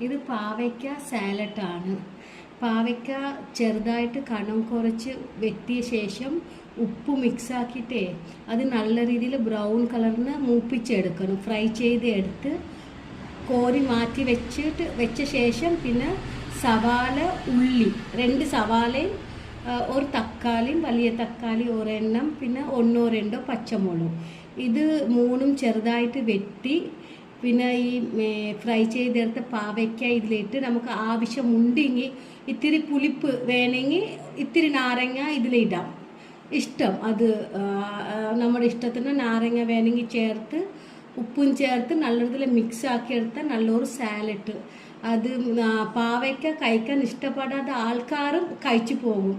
ഇത് പാവയ്ക്ക സാലഡാണ്. പാവയ്ക്ക ചെറുതായിട്ട് കനം കുറച്ച് വെട്ടിയ ശേഷം ഉപ്പ് മിക്സാക്കിയിട്ടേ അത് നല്ല രീതിയിൽ ബ്രൗൺ കളറിന് മൂപ്പിച്ചെടുക്കണം. ഫ്രൈ ചെയ്ത് എടുത്ത് കോരി മാറ്റി വെച്ച ശേഷം പിന്നെ സവാള, ഉള്ളി, 2 സവാളയും ഒരു തക്കാളിയും, വലിയ തക്കാളി ഒരെണ്ണം, പിന്നെ 1-2 പച്ചമുളകും, ഇത് 3ഉം ചെറുതായിട്ട് വെട്ടി പിന്നെ ഈ ഫ്രൈ ചെയ്തെടുത്ത പാവയ്ക്ക ഇതിലിട്ട് നമുക്ക് ആവശ്യമുണ്ടെങ്കിൽ ഇത്തിരി പുളിപ്പ് വേണമെങ്കിൽ ഇത്തിരി നാരങ്ങ ഇതിലിടാം. ഇഷ്ടം അത് നമ്മുടെ ഇഷ്ടത്തിന് നാരങ്ങ വേണമെങ്കിൽ ചേർത്ത് ഉപ്പും ചേർത്ത് നല്ല രീതിയിൽ മിക്സ് ആക്കി എടുത്താൽ നല്ലൊരു സാലഡ്. അത് പാവയ്ക്ക കഴിക്കാൻ ഇഷ്ടപ്പെടാത്ത ആൾക്കാരും കഴിച്ചു പോകും.